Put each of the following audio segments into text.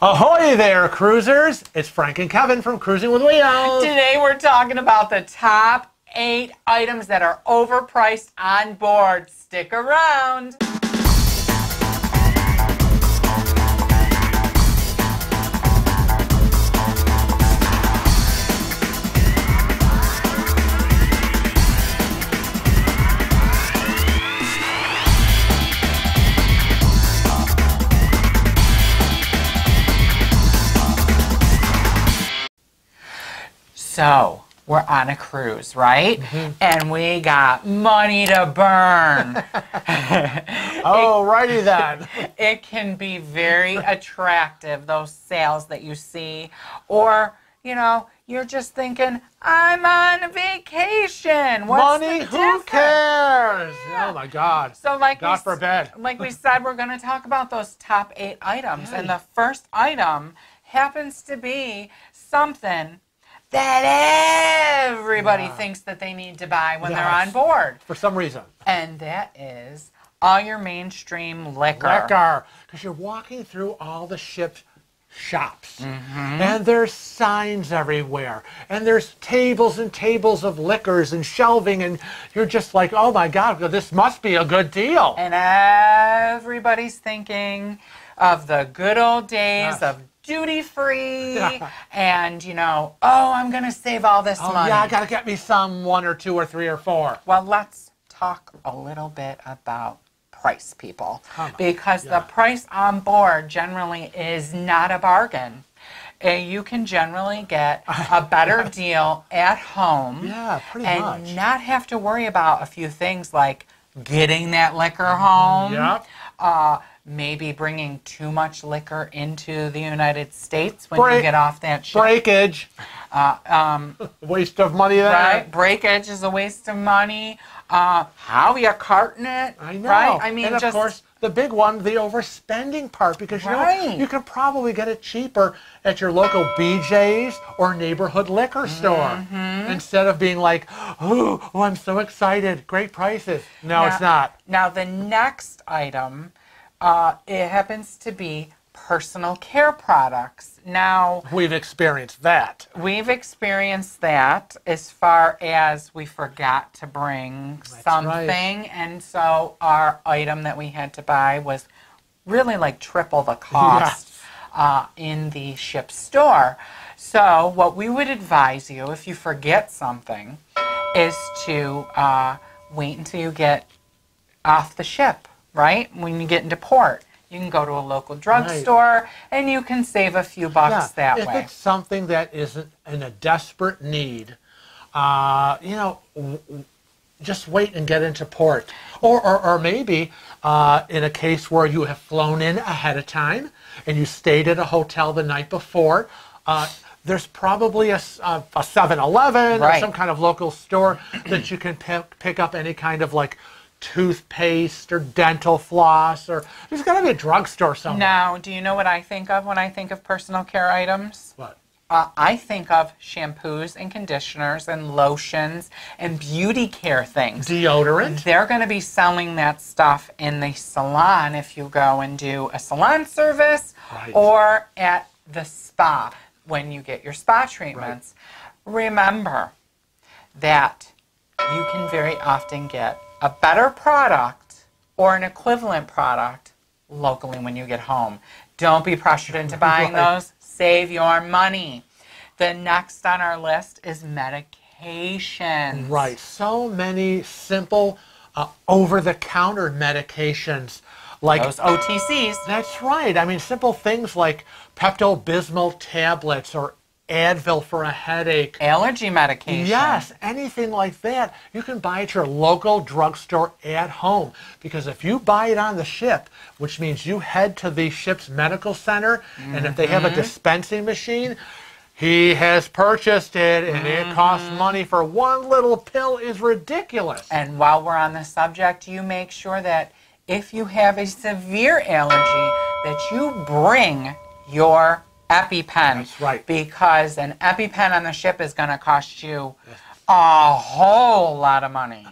Ahoy there, cruisers! It's Frank and Kevin from Cruising with Wheels. Today we're talking about the top 8 items that are overpriced on board. Stick around. So, we're on a cruise, right? And we got money to burn. Alrighty then. It can be very attractive, those sales that you see. Or, you know, you're just thinking, I'm on vacation. What's Money, the who difference? cares? Yeah. Oh my God. So like God forbid. Like we said, we're going to talk about those top 8 items. And the first item happens to be something that everybody thinks that they need to buy when they're on board. For some reason. And that is all your mainstream liquor. Liquor. Because you're walking through all the ship's shops. And there's signs everywhere. And there's tables and tables of liquors and shelving. And you're just like, oh my God, this must be a good deal. And everybody's thinking of the good old days of duty-free and, you know, oh, I'm going to save all this money. Yeah, I got to get me some 1 or 2 or 3 or 4. Well, let's talk a little bit about price, people. Because the price on board generally is not a bargain. You can generally get a better deal at home. Yeah, pretty and much. not have to worry about a few things like getting that liquor home. Maybe bringing too much liquor into the United States when you get off that ship. Breakage. Waste of money there. Right. Breakage is a waste of money. How you carting it. I know. Right? I mean, and of course, the big one, the overspending part, because you know, you can probably get it cheaper at your local BJ's or neighborhood liquor store instead of being like, oh, I'm so excited, great prices. No, it's not. Now, the next item, it happens to be personal care products. Now, we've experienced that. We've experienced that as far as we forgot to bring something. And so our item that we had to buy was really like triple the cost in the ship store. So what we would advise you if you forget something is to wait until you get off the ship, right? When you get into port. You can go to a local drugstore and you can save a few bucks that way. If it's something that isn't in a desperate need, you know, just wait and get into port. Or maybe in a case where you have flown in ahead of time and you stayed at a hotel the night before, there's probably a 7-Eleven or some kind of local store that you can pick up any kind of like toothpaste or dental floss, or there's got to be a drugstore somewhere. Now, do you know what I think of when I think of personal care items? What? I think of shampoos and conditioners and lotions and beauty care things. Deodorant. They're going to be selling that stuff in the salon if you go and do a salon service or at the spa when you get your spa treatments. Remember that you can very often get a better product or an equivalent product locally when you get home. Don't be pressured into buying those. Save your money. The next on our list is medications. Right. So many simple over-the-counter medications. Like those OTCs. That's right. I mean, simple things like Pepto-Bismol tablets or Advil for a headache. Allergy medication. Yes, anything like that. You can buy at your local drugstore at home. Because if you buy it on the ship, which means you head to the ship's medical center, and if they have a dispensing machine, he has purchased it, and it costs money for one little pill is ridiculous. And while we're on the subject, you make sure that if you have a severe allergy, that you bring your EPIPEN. That's right. Because an EPIPEN on the ship is going to cost you a whole lot of money.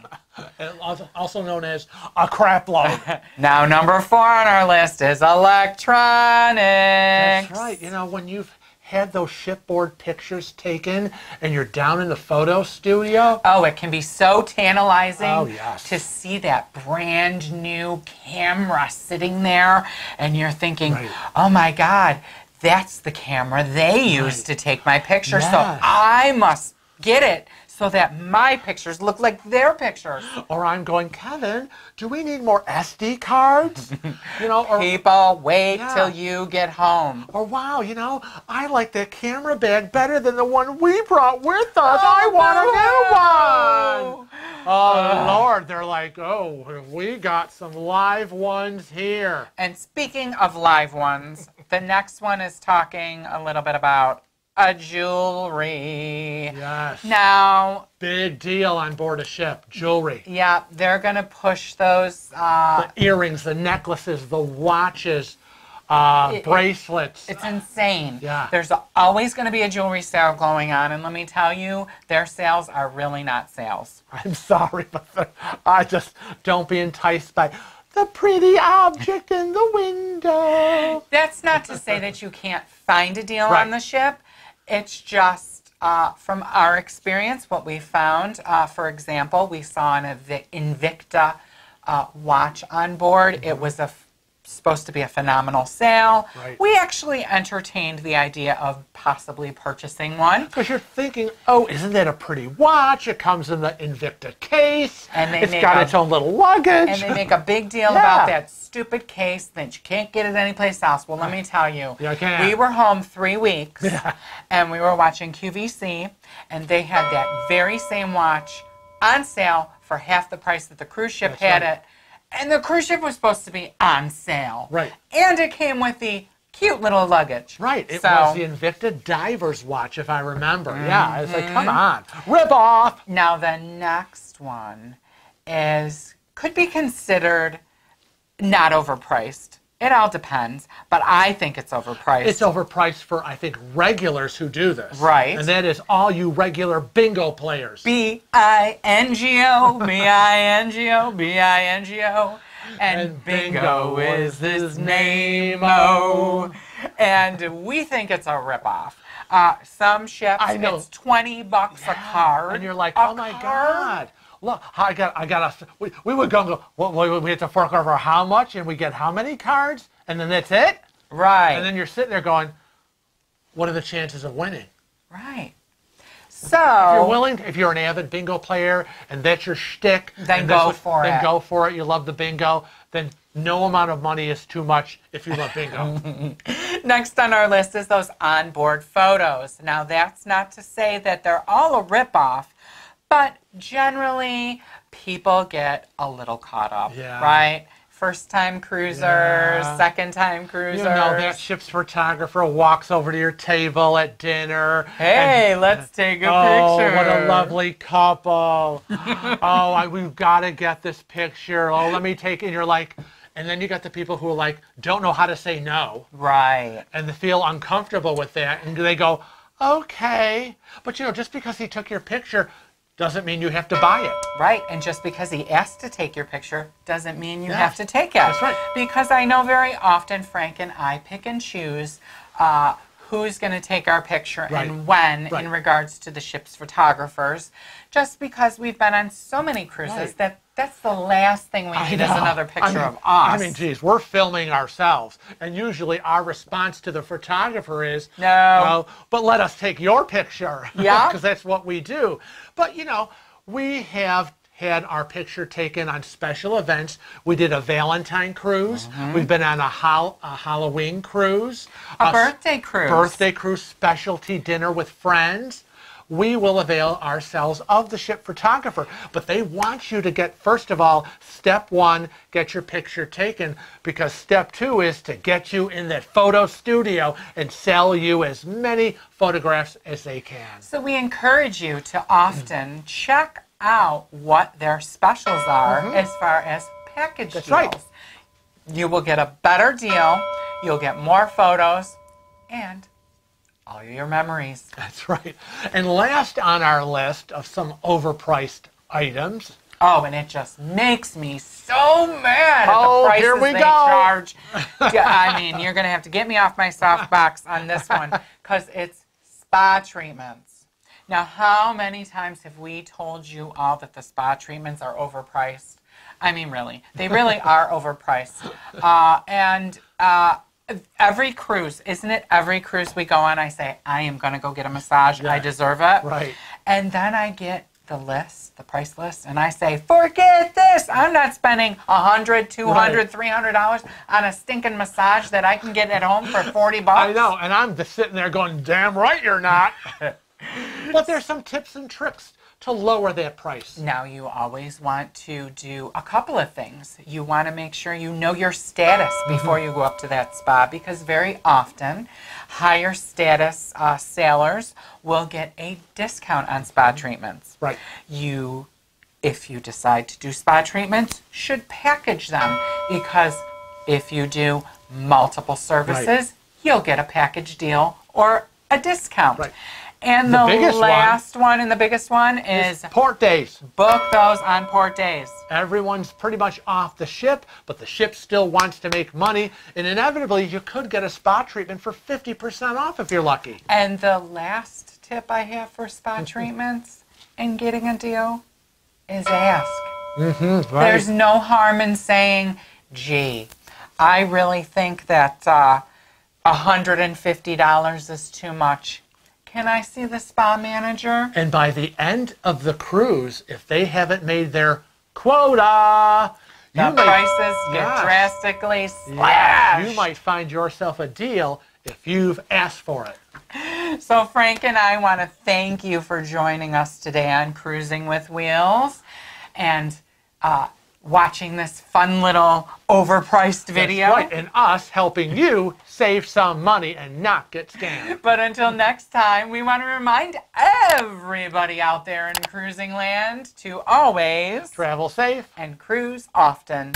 Also known as a crap load. Now, number 4 on our list is electronics. bags. That's right. You know, when you've had those shipboard pictures taken and you're down in the photo studio. Oh, it can be so tantalizing yes. to see that brand new camera sitting there, and you're thinking, oh my God, that's the camera they used to take my picture, so I must get it so that my pictures look like their pictures. Or I'm going, Kevin, do we need more SD cards? You know, or people, wait till you get home. Or wow, you know, I like that camera bag better than the one we brought with us. I want a new one. Oh Lord, they're like, oh, we got some live ones here. And speaking of live ones, the next one is talking a little bit about jewelry. Yes. Now, big deal on board a ship, jewelry. Yeah, they're going to push those. The earrings, the necklaces, the watches, bracelets. It's insane. Yeah. There's always going to be a jewelry sale going on, and let me tell you, their sales are really not sales. I'm sorry, but I just don't be enticed by the pretty object in the window. That's not to say that you can't find a deal on the ship. It's just, from our experience, what we found. For example, we saw an Invicta watch on board. It was supposed to be a phenomenal sale. We actually entertained the idea of possibly purchasing one. Because you're thinking, oh, isn't that a pretty watch? It comes in the Invicta case. And it's got its own little luggage. And they make a big deal about that stupid case that you can't get it anyplace else. Well, let me tell you, we were home 3 weeks, and we were watching QVC, and they had that very same watch on sale for half the price that the cruise ship had it. And the cruise ship was supposed to be on sale. And it came with the cute little luggage. It was the Invicta Diver's watch, if I remember. Yeah, it's like, come on, rip off. Now, the next one could be considered not overpriced. It all depends, but I think it's overpriced. It's overpriced for, I think, regulars who do this. Right. And that is all you regular bingo players. B-I-N-G-O, B-I-N-G-O, B-I-N-G-O. And bingo is his name-o. And we think it's a ripoff. Some ships, it's $20 a card. And you're like, oh my God. Look, we would go, well, we have to fork over how much, and we get how many cards, and then that's it? And then you're sitting there going, what are the chances of winning? So, if you're willing, if you're an avid bingo player, and that's your shtick, then go for it. Then go for it. You love the bingo, then no amount of money is too much if you love bingo. Next on our list is those onboard photos. Now, that's not to say that they're all a ripoff, but generally, people get a little caught up, right? First-time cruisers, second-time cruisers. You know, that ship's photographer walks over to your table at dinner. Hey, let's take a picture. Oh, what a lovely couple. We've got to get this picture. Oh, let me take it. And you're like, and then you got the people who are like, don't know how to say no. And they feel uncomfortable with that. And they go, okay. But, you know, just because he took your picture doesn't mean you have to buy it. And just because he asked to take your picture doesn't mean you have to take it. That's right. Because I know very often Frank and I pick and choose who's going to take our picture and when in regards to the ship's photographers. Just because we've been on so many cruises that's the last thing we need is another picture of us. I mean, geez, we're filming ourselves. And usually our response to the photographer is, no. Well, but let us take your picture. Yeah. Because that's what we do. But, you know, we have had our picture taken on special events. We did a Valentine cruise. We've been on a Halloween cruise. A birthday cruise. Birthday cruise, specialty dinner with friends. We will avail ourselves of the ship photographer. But they want you to get, first of all, step one, get your picture taken, because step two is to get you in that photo studio and sell you as many photographs as they can. So we encourage you to often check out what their specials are as far as package deals. You will get a better deal, you'll get more photos, and all your memories. That's right. And last on our list of some overpriced items Oh, and it just makes me so mad at Oh, the prices here we they go. charge. Yeah, I mean, you're going to have to get me off my soapbox on this one because it's spa treatments. Now, how many times have we told you all that the spa treatments are overpriced? I mean, really, they really are overpriced. Every cruise, isn't it every cruise we go on, I say, I am going to go get a massage. I deserve it. Right. And then I get the list, the price list, and I say, forget this. I'm not spending $100, $200, $300 on a stinking massage that I can get at home for $40. I know, and I'm just sitting there going, damn right you're not. But there's some tips and tricks to lower that price. Now, you always want to do a couple of things. You want to make sure you know your status before you go up to that spa, because very often higher status sailors will get a discount on spa treatments. Right. You, if you decide to do spa treatments, should package them, because if you do multiple services, you'll get a package deal or a discount. Right. And the last one and the biggest one is port days. Book those on port days. Everyone's pretty much off the ship, but the ship still wants to make money, and inevitably you could get a spa treatment for 50% off if you're lucky. And the last tip I have for spa treatments and getting a deal is ask. Right. There's no harm in saying, gee, I really think that $150 is too much. Can I see the spa manager? And by the end of the cruise, if they haven't made their quota, the prices get drastically slashed. You might find yourself a deal if you've asked for it. So Frank and I want to thank you for joining us today on Cruising with Wheels and watching this fun little overpriced video. That's right, and us helping you save some money and not get scammed. But until next time, we want to remind everybody out there in cruising land to always travel safe and cruise often.